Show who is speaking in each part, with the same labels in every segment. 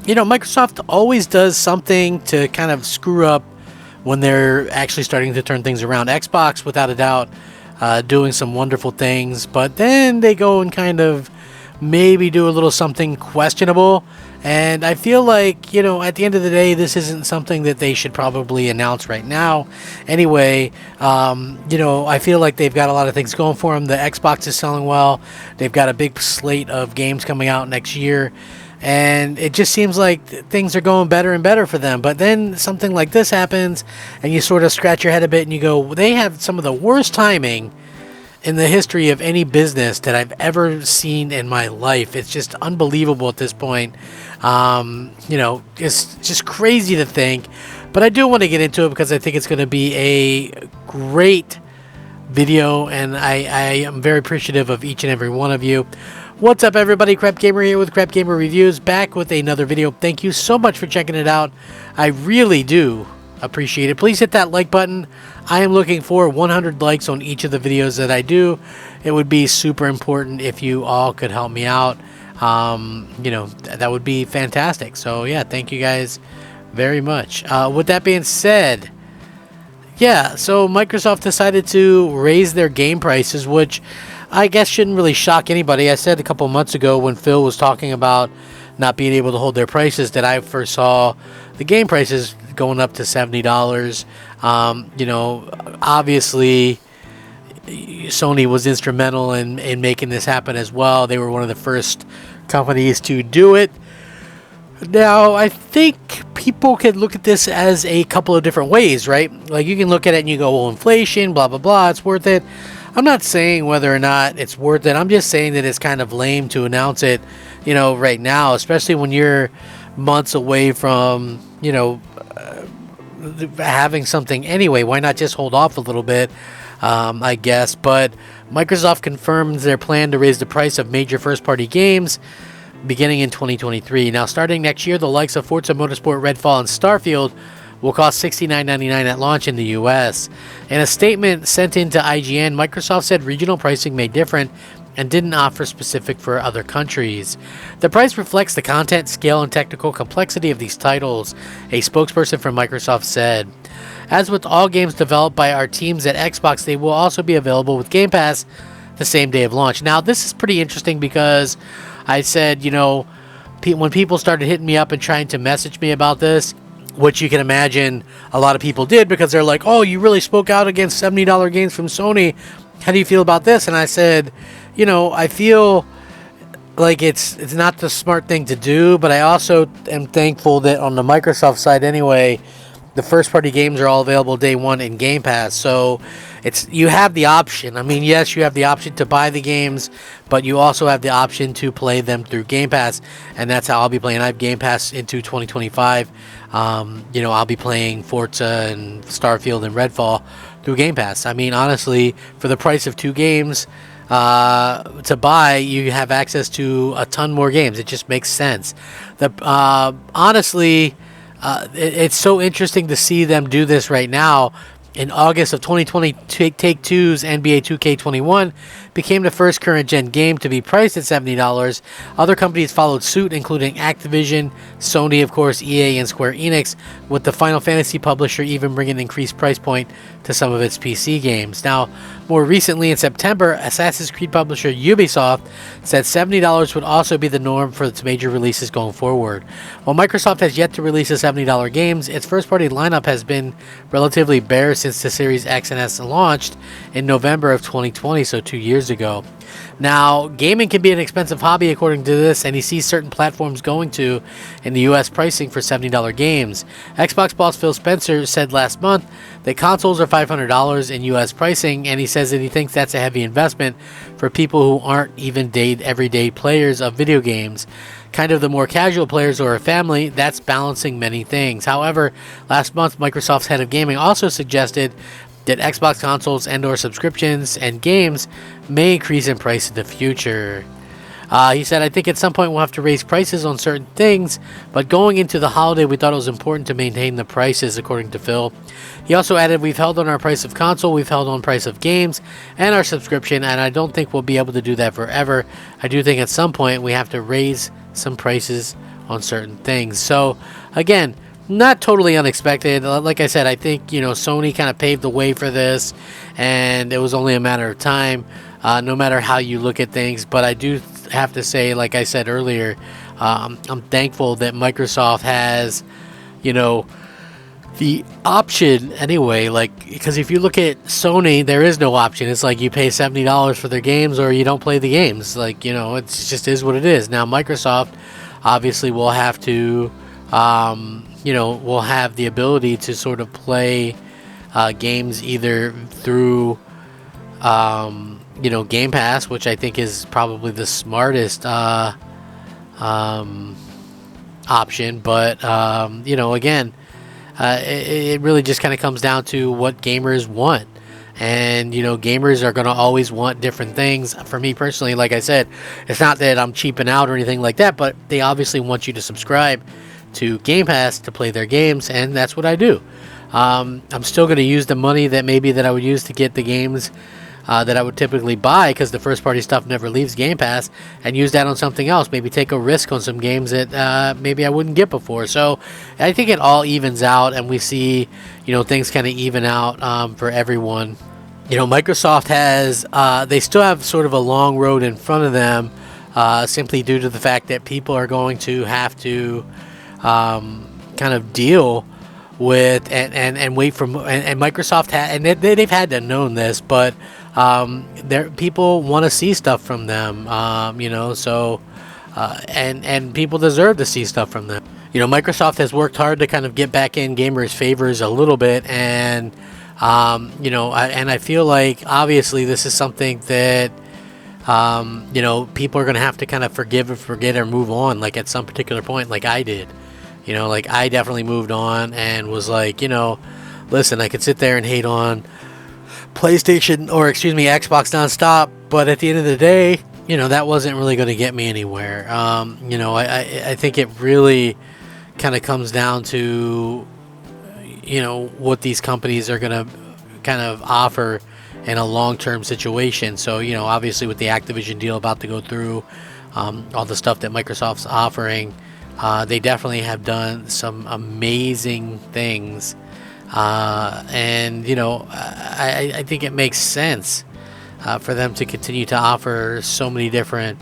Speaker 1: Microsoft always does something to kind of screw up when they're actually starting to turn things around. Xbox, without a doubt, doing some wonderful things, but then they go and kind of maybe do a little something questionable. And I feel like, at the end of the day, this isn't something that they should probably announce right now. Anyway, I feel like they've got a lot of things going for them. The Xbox is selling well. They've got a big slate of games coming out next year. And it just seems like things are going better and better for them. But then something like this happens, and you sort of scratch your head a bit, and you go, well, they have some of the worst timing in the history of any business that I've ever seen in my life. It's just unbelievable at this point. It's just crazy to think. But I do want to get into it because I think it's going to be a great video, and I am very appreciative of each and every one of you. What's up, everybody? Crap Gamer here with Crap Gamer Reviews, back with another video. Thank you so much for checking it out. I really do appreciate it. Please hit that like button. I am looking for 100 likes on each of the videos that I do. It would be super important if you all could help me out. That would be fantastic. So yeah, thank you guys very much. With that being said, so Microsoft decided to raise their game prices, which I guess shouldn't really shock anybody. I said a couple months ago when Phil was talking about not being able to hold their prices that I first saw the game prices going up to $70. Obviously Sony was instrumental in making this happen as well. They were one of the first companies to do it. Now, I think people can look at this as a couple of different ways, right? Like, you can look at it and you go, well, inflation, blah, blah, blah, it's worth it. I'm not saying whether or not it's worth it. I'm just saying that it's kind of lame to announce it, right now, especially when you're months away from, having something anyway. Why not just hold off a little bit, I guess. But Microsoft confirms their plan to raise the price of major first-party games beginning in 2023. Now, starting next year, the likes of Forza Motorsport, Redfall, and Starfield will cost $69.99 at launch in the US. In a statement sent in to IGN, Microsoft said regional pricing may differ and didn't offer specific for other countries. The price reflects the content, scale, and technical complexity of these titles, a spokesperson from Microsoft said. As with all games developed by our teams at Xbox, they will also be available with Game Pass the same day of launch. Now, this is pretty interesting because I said, when people started hitting me up and trying to message me about this, which you can imagine a lot of people did because they're like, oh, you really spoke out against $70 games from Sony. How do you feel about this? And I said, I feel like it's not the smart thing to do, but I also am thankful that on the Microsoft side anyway, the first-party games are all available day one in Game Pass. So you have the option. I mean, yes, you have the option to buy the games, but you also have the option to play them through Game Pass, and that's how I'll be playing. I have Game Pass into 2025. I'll be playing Forza and Starfield and Redfall through Game Pass. I mean, honestly, for the price of 2 games to buy, you have access to a ton more games. It just makes sense. Honestly, it's so interesting to see them do this right now. In August of 2020, Take-Two's NBA 2K21 became the first current-gen game to be priced at $70. Other companies followed suit, including Activision, Sony, of course, EA, and Square Enix, with the Final Fantasy publisher even bringing an increased price point to some of its PC games. Now, more recently in September, Assassin's Creed publisher Ubisoft said $70 would also be the norm for its major releases going forward. While Microsoft has yet to release the $70 games, its first-party lineup has been relatively bare since the Series X and S launched in November of 2020, so 2 years ago. Now, gaming can be an expensive hobby according to this, and he sees certain platforms going to in the US pricing for $70 games. Xbox boss Phil Spencer said last month that consoles are $500 in US pricing, and he says that he thinks that's a heavy investment for people who aren't even everyday players of video games. Kind of the more casual players or a family, that's balancing many things. However, last month, Microsoft's head of gaming also suggested that Xbox consoles and/or subscriptions and games may increase in price in the future. He said, I think at some point we'll have to raise prices on certain things, but going into the holiday, we thought it was important to maintain the prices, according to Phil. He also added, we've held on our price of console, we've held on price of games, and our subscription, and I don't think we'll be able to do that forever. I do think at some point we have to raise some prices certain things. So again, not totally unexpected. Like I said, I think Sony kind of paved the way for this, and it was only a matter of time. No matter how you look at things, but I do have to say, like I said earlier, I'm thankful that Microsoft has, the option anyway. Like, because if you look at Sony, there is no option. It's like you pay $70 for their games, or you don't play the games. Like, it just is what it is. Now Microsoft obviously will have to, will have the ability to sort of play games either through, Game Pass, which I think is probably the smartest option. But again, it really just kind of comes down to what gamers want. And gamers are going to always want different things. For me personally, like I said, it's not that I'm cheaping out or anything like that, but they obviously want you to subscribe to Game Pass to play their games, and that's what I do. I'm still going to use the money that I would use to get the games that I would typically buy, because the first party stuff never leaves Game Pass, and use that on something else. Maybe take a risk on some games that maybe I wouldn't get before. So I think it all evens out, and we see things kind of even out for everyone. Microsoft has they still have sort of a long road in front of them, simply due to the fact that people are going to have to kind of deal with and wait for, and Microsoft and they've had to known this, but people want to see stuff from them, so and people deserve to see stuff from them. Microsoft has worked hard to kind of get back in gamers' favors a little bit, and I feel like obviously this is something that people are going to have to kind of forgive and forget or move on, like at some particular point, like I did. Like I definitely moved on and was like, listen, I could sit there and hate on PlayStation, or Xbox nonstop, but at the end of the day, that wasn't really going to get me anywhere. I think it really kind of comes down to, what these companies are going to kind of offer in a long-term situation. So, obviously with the Activision deal about to go through, all the stuff that Microsoft's offering, they definitely have done some amazing things, and I think it makes sense for them to continue to offer so many different,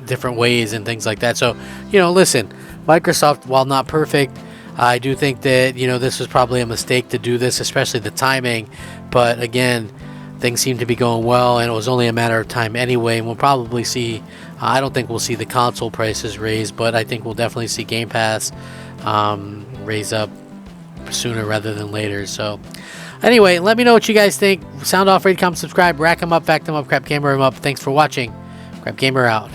Speaker 1: different ways and things like that. So listen, Microsoft, while not perfect, I do think that this was probably a mistake to do this, especially the timing. But again, things seem to be going well, and it was only a matter of time anyway. And we'll probably see, I don't think we'll see the console prices raised, but I think we'll definitely see Game Pass raise up sooner rather than later. So anyway, let me know what you guys think. Sound off, rate, comment, subscribe, rack 'em up, fact 'em up, crap gamer 'em up. Thanks for watching. Crap Gamer out.